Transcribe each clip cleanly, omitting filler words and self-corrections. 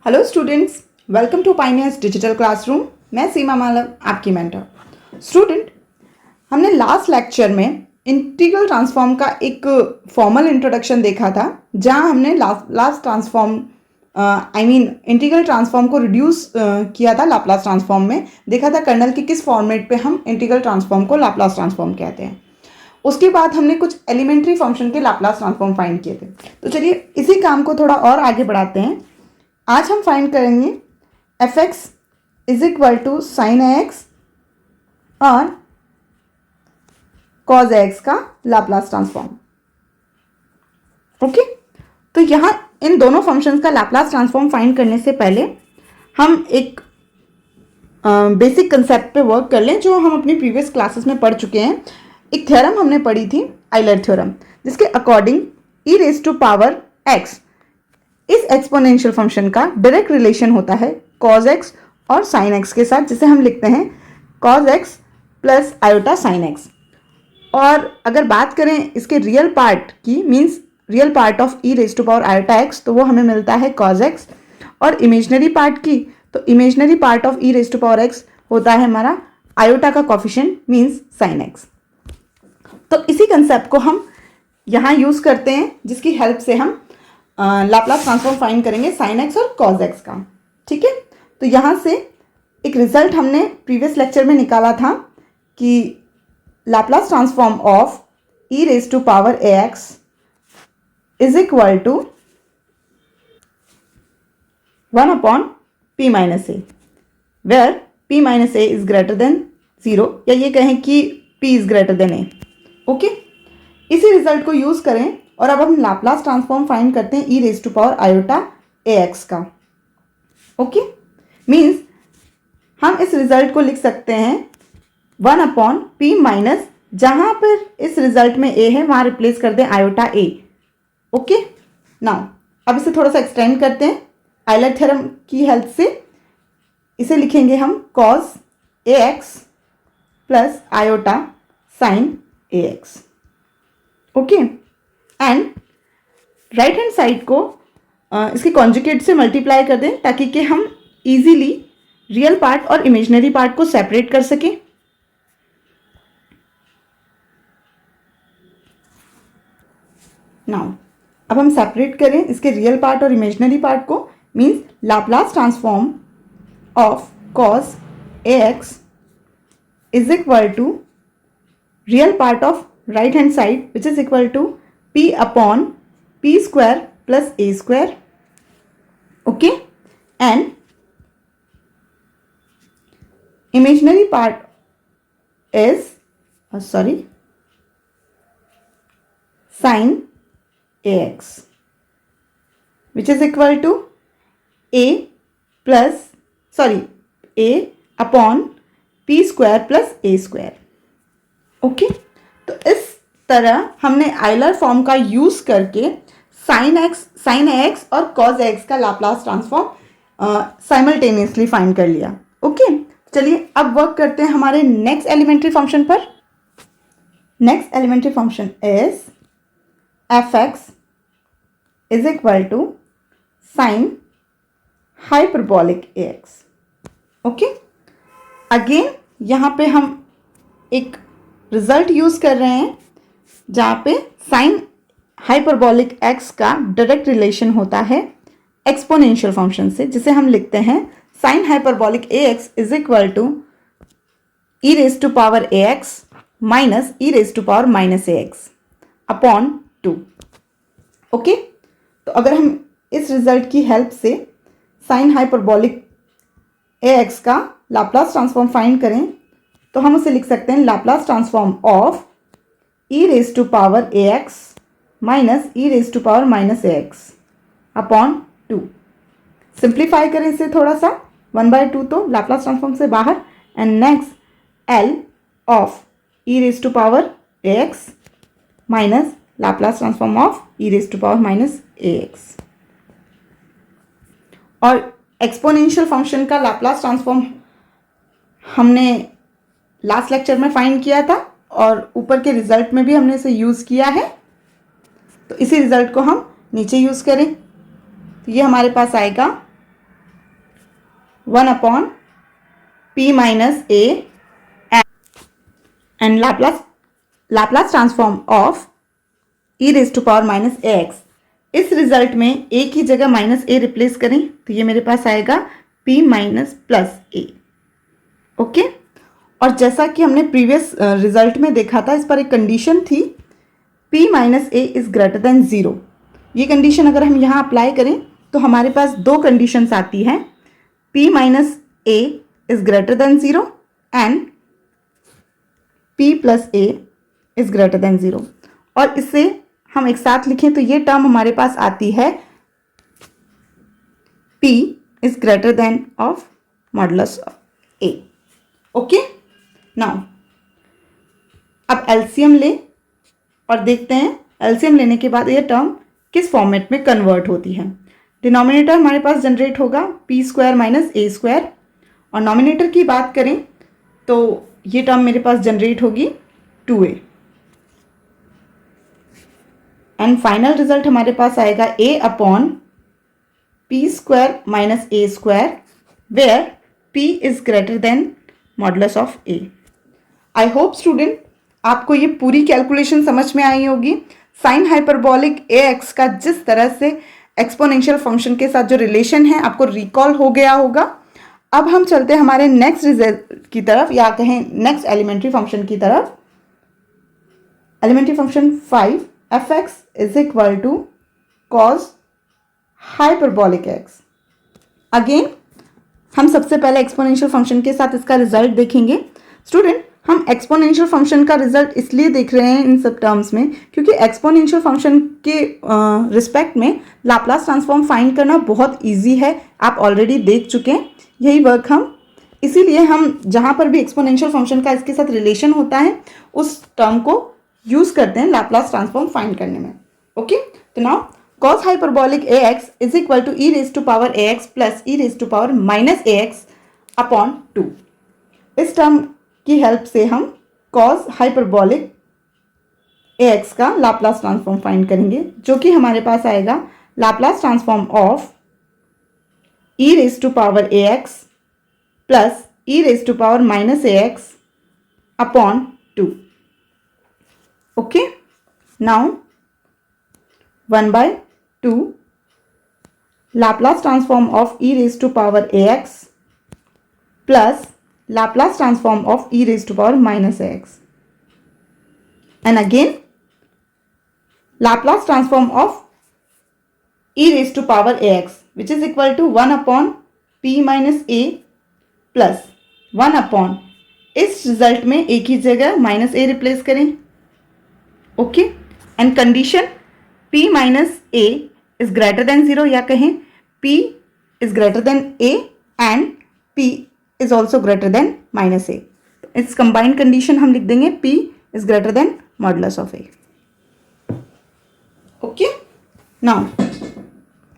Hello students, welcome to Pioneers digital classroom. मैं सीमा मालव, आपकी mentor. Student, हमने लास्ट लेक्चर में इंटीग्रल ट्रांसफॉर्म का एक फॉर्मल इंट्रोडक्शन देखा था, जहां हमने लाप्लास ट्रांसफॉर्म इंटीग्रल ट्रांसफॉर्म को रिड्यूस किया था। लाप्लास ट्रांसफॉर्म में देखा था कर्नल के किस फॉर्मेट पे हम इंटीग्रल ट्रांसफॉर्म को लाप्लास ट्रांसफॉर्म कहते हैं। उसके बाद हमने कुछ एलिमेंट्री फंक्शन के लाप्लास ट्रांसफॉर्म फाइंड किए थे। तो चलिए इसी काम को थोड़ा और आगे बढ़ाते हैं। आज हम फाइंड करेंगे F x is equal to sine X और कॉज एक्स का लाप्लास ट्रांसफॉर्म। ओके, तो यहाँ इन दोनों फंक्शंस का लाप्लास ट्रांसफॉर्म फाइंड करने से पहले हम एक बेसिक कंसेप्ट पे वर्क कर लें, जो हम अपनी प्रीवियस क्लासेस में पढ़ चुके हैं। एक थ्योरम हमने पढ़ी थी, आइलर थ्योरम, जिसके according E raise to power X इस एक्सपोनेंशियल फंक्शन का डायरेक्ट रिलेशन होता है कॉज एक्स और साइन एक्स के साथ, जिसे हम लिखते हैं cos X plus iota sine X. और अगर बात करें इसके रियल पार्ट की, means real part of E raise to power iota X, तो वो हमें मिलता है कॉज एक्स। और इमेजनरी पार्ट की, तो imaginary part of E raise to power X होता है हमारा आयोटा का कॉफिशिएंट, मीन्स साइन एक्स। तो इसी कंसेप्ट को हम यहाँ यूज़ करते हैं, जिसकी हेल्प से हम लाप्लास ट्रांसफॉर्म फाइंड करेंगे साइन एक्स और कॉज एक्स का। ठीक है, तो यहाँ से एक रिजल्ट हमने प्रीवियस लेक्चर में निकाला था कि Laplace transform of E raise to power a x is equal to 1 upon p minus a, where p minus a is greater than 0, या ये कहें कि p is greater than a. Okay, इसी result को यूज़ करें और अब हम लाप्लास ट्रांसफॉर्म फाइंड करते हैं e raise to power iota a x का। ओके, मीन्स हम इस रिजल्ट को लिख सकते हैं 1 अपॉन पी माइनस, जहां पर इस रिजल्ट में ए है वहां रिप्लेस कर दें आयोटा ए। ओके, नाउ अब इसे थोड़ा सा एक्सटेंड करते हैं आइलर थ्योरम की हेल्प से। इसे लिखेंगे हम cause A x plus iota sign a x. Okay, and right hand side को इसके कॉन्जुगेट से मल्टीप्लाई कर दें, ताकि कि हम इजीली रियल पार्ट और इमेजिनरी पार्ट को सेपरेट कर सकें। नाउ अब हम सेपरेट करें इसके रियल पार्ट और इमेजिनरी पार्ट को, means Laplace transform of cos A x is equal to real part of right hand side, which is equal to p upon p square plus a square. Okay, and imaginary part is sin ax, which is equal to a upon p square plus a square. Okay, तो इस तरह हमने Euler form का use करके sine X और cos X का Laplace transform simultaneously find कर लिया। ओके, चलिए अब वर्क करते हैं हमारे नेक्स्ट एलिमेंट्री फंक्शन पर। Next elementary function is F x is equal to sine hyperbolic A x. Okay, again यहाँ पे हम एक रिजल्ट यूज कर रहे हैं जहाँ पे साइन हाइपरबॉलिक एक्स का डायरेक्ट रिलेशन होता है एक्सपोनेंशियल फंक्शन से, जिसे हम लिखते हैं sine hyperbolic A x is equal to e raise to power a x minus e raise to power minus a x upon 2। Okay, तो अगर हम इस रिजल्ट की हेल्प से साइन हाइपरबॉलिक ए एक्स का लाप्लास ट्रांसफॉर्म फाइंड करें, तो हम उसे लिख सकते हैं Laplace transform of E raise to power a x minus e raise to power minus a x upon 2। Simplify करें इसे थोड़ा सा, 1/2 तो लाप्लास ट्रांसफॉर्म से बाहर, and next L of E raise to power a x minus Laplace transform of E raise to power minus a x. और exponential function का Laplace transform हमने लास्ट लेक्चर में फाइंड किया था और ऊपर के रिजल्ट में भी हमने इसे यूज़ किया है। तो इसी रिजल्ट को हम नीचे यूज़ करें, तो ये हमारे पास आएगा 1 upon p minus a and Laplace transform of e raise to power minus a x. इस रिजल्ट में a की जगह माइनस ए रिप्लेस करें तो ये मेरे पास आएगा p माइनस प्लस ए। ओके, और जैसा कि हमने प्रीवियस रिजल्ट में देखा था, इस पर एक कंडीशन थी p minus a is greater than 0। ये कंडीशन अगर हम यहाँ अप्लाई करें तो हमारे पास दो कंडीशंस आती हैं, p minus a is greater than 0 and p plus A is greater than 0। और इससे हम एक साथ लिखें तो ये टर्म हमारे पास आती है p is greater then of modulus of a। Okay, now अब एलसीएम ले और देखते हैं एलसीएम लेने के बाद ये टर्म किस फॉर्मेट में कन्वर्ट होती है। डिनोमिनेटर हमारे पास जनरेट होगा P square minus a square, और नॉमिनेटर की बात करें तो ये टर्म मेरे पास जनरेट होगी 2a, एंड फाइनल रिजल्ट हमारे पास आएगा a upon p square minus a square where p is greater than modulus of a। I hope student आपको ये पूरी कैलकुलेशन समझ में आई होगी। साइन हाइपरबॉलिक ए एक्स का जिस तरह से एक्सपोनेंशियल फंक्शन के साथ जो रिलेशन है आपको रिकॉल हो गया होगा। अब हम चलते हैं हमारे नेक्स्ट रिजल्ट की तरफ, या कहें नेक्स्ट एलिमेंट्री फंक्शन की तरफ। Elementary function 5 f x is equal to cos hyperbolic x. Again हम सबसे पहले एक्सपोनेंशियल फंक्शन के साथ इसका रिजल्ट देखेंगे। स्टूडेंट, हम एक्सपोनेंशियल फंक्शन का रिजल्ट इसलिए देख रहे हैं इन सब टर्म्स में क्योंकि एक्सपोनेंशियल फंक्शन के रिस्पेक्ट में लाप्लास ट्रांसफॉर्म फाइंड करना बहुत इजी है, आप ऑलरेडी देख चुके हैं यही वर्क हम, इसीलिए हम जहाँ पर भी एक्सपोनेंशियल फंक्शन का इसके साथ रिलेशन होता है उस टर्म को यूज़ करते हैं लाप्लास ट्रांसफॉर्म फाइंड करने में। ओके, तो now cos hyperbolic ax is equal to e raised to power ax plus e raised to power minus ax upon 2। इस टर्म की हेल्प से हम cos hyperbolic ax का लाप्लास ट्रांसफॉर्म फाइंड करेंगे, जो कि हमारे पास आएगा Laplace transform of e raised to power ax plus e raised to power minus ax upon 2। Okay, now 1 by 2 Laplace transform of e raised to power ax plus Laplace transform of e raised to power minus ax, and again Laplace transform of e raised to power ax, which is equal to 1 upon p minus a plus 1 upon, इस result में a की जगह minus a replace करें। Okay, and condition p minus a is greater than 0, या कहें p is greater then a and p is also greater than minus a। इस combined condition हम लिख देंगे p is greater than modulus of a। Okay, now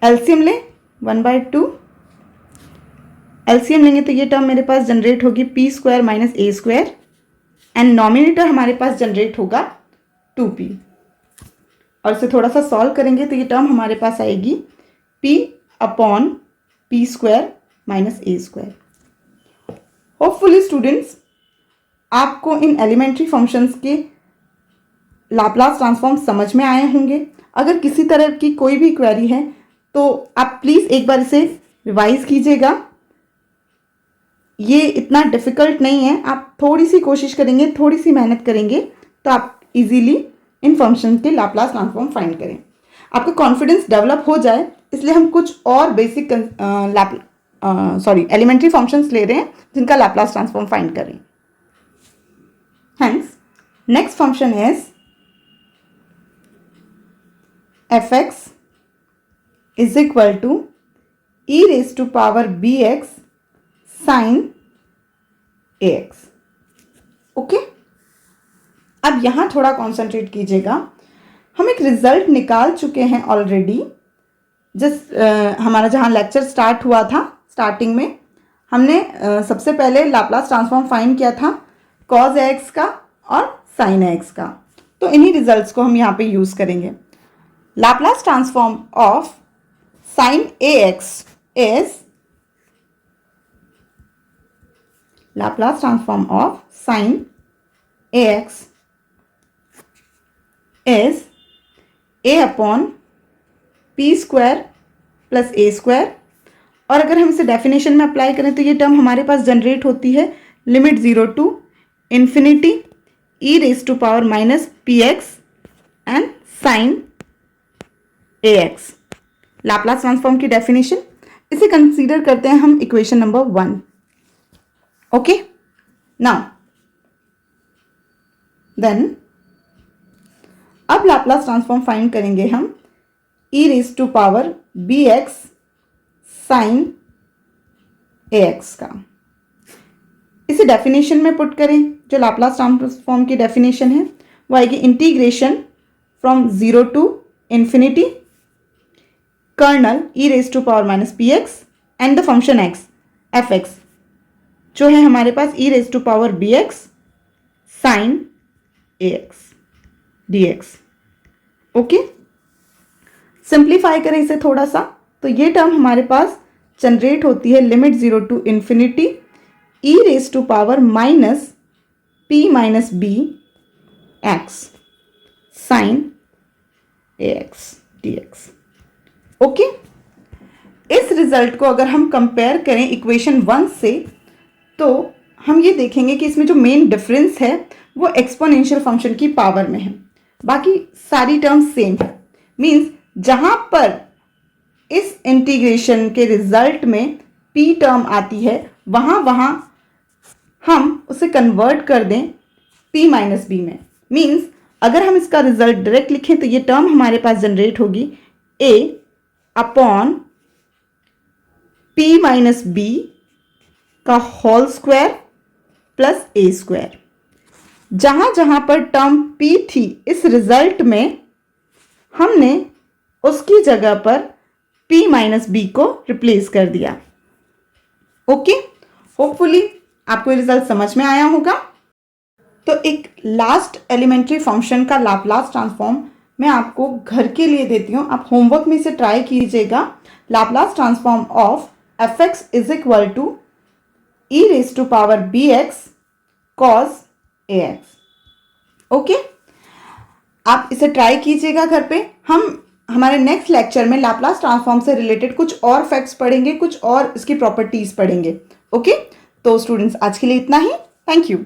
LCM ले 1 by 2। LCM लेंगे तो ये टर्म मेरे पास जनरेट होगी p square minus a square, and nominator हमारे पास जनरेट होगा 2p, और इसे थोड़ा सा सॉल्व करेंगे तो ये टर्म हमारे पास आएगी p upon p square minus a square. Hopefully students आपको इन एलिमेंट्री फंक्शंस के लाप्लास ट्रांसफॉर्म समझ में आए होंगे। अगर किसी तरह की कोई भी क्वेरी है तो आप प्लीज़ एक बार इसे रिवाइज कीजिएगा। ये इतना डिफ़िकल्ट नहीं है, आप थोड़ी सी कोशिश करेंगे, थोड़ी सी मेहनत करेंगे तो आप इजीली इन फंक्शन के लाप्लास ट्रांसफॉर्म फाइंड करें। आपका कॉन्फिडेंस डेवलप हो जाए इसलिए हम कुछ और बेसिक एलिमेंट्री फंक्शंस ले रहे हैं जिनका लाप्लास ट्रांसफॉर्म फाइंड करें। Hence next function is F x is equal to e raise to power b x sine a x. Okay, अब यहाँ थोड़ा कॉन्सेंट्रेट कीजिएगा। हम एक रिजल्ट निकाल चुके हैं ऑलरेडी, हमारा जहाँ लेक्चर स्टार्ट हुआ था स्टार्टिंग में हमने सबसे पहले लाप्लास ट्रांसफॉर्म फाइंड किया था कॉज एक्स का और साइन एक्स का। तो इन्हीं रिजल्ट्स को हम यहाँ पे यूज़ करेंगे। Laplace transform of sine a x is Laplace transform of sine a x is a upon p square plus A square, और अगर हम इसे डेफिनेशन में अप्लाई करें तो ये टर्म हमारे पास जनरेट होती है limit 0 to infinity e raise to power minus p x and sine a x. Laplace transform की डेफिनेशन, इसे कंसीडर करते हैं हम equation number 1। Okay, now then अब लाप्लास ट्रांसफॉर्म फाइंड करेंगे हम e raise to power b x sine a x का। इसे डेफिनेशन में पुट करें, जो लाप्लास ट्रांसफॉर्म की डेफिनेशन है वो आएगी integration from 0 to infinity kernel e raise to power minus p x and the function x f x, जो है हमारे पास e raise to power b x sine a x d x. Okay, simplify करें इसे थोड़ा सा तो ये टर्म हमारे पास जनरेट होती है limit 0 to infinity e raise to power minus p minus b x sine a x d x. Okay, इस रिजल्ट को अगर हम कंपेयर करें इक्वेशन 1 से तो हम ये देखेंगे कि इसमें जो मेन डिफरेंस है वो एक्सपोनेंशियल फंक्शन की पावर में है, बाकी सारी टर्म्स सेम है। मीन्स जहां पर इस इंटीग्रेशन के रिजल्ट में p टर्म आती है वहां हम उसे कन्वर्ट कर दें p माइनस बी में। मीन्स अगर हम इसका रिजल्ट डायरेक्ट लिखें तो ये टर्म हमारे पास जनरेट होगी a upon p minus b का whole square plus a square. जहां जहां पर टर्म p थी इस रिजल्ट में हमने उसकी जगह पर p माइनस बी को रिप्लेस कर दिया। ओके, होपफुली आपको रिजल्ट समझ में आया होगा। तो एक लास्ट एलिमेंट्री फंक्शन का लाप्लास ट्रांसफॉर्म मैं आपको घर के लिए देती हूँ, आप होमवर्क में इसे ट्राई कीजिएगा। Laplace transform of f x is equal to e raise to power b x cos A x. Okay, आप इसे ट्राई कीजिएगा घर पे। हम हमारे नेक्स्ट लेक्चर में लाप्लास ट्रांसफॉर्म से रिलेटेड कुछ और फैक्ट्स पढ़ेंगे, कुछ और इसकी प्रॉपर्टीज पढ़ेंगे। ओके, तो स्टूडेंट्स आज के लिए इतना ही। Thank you.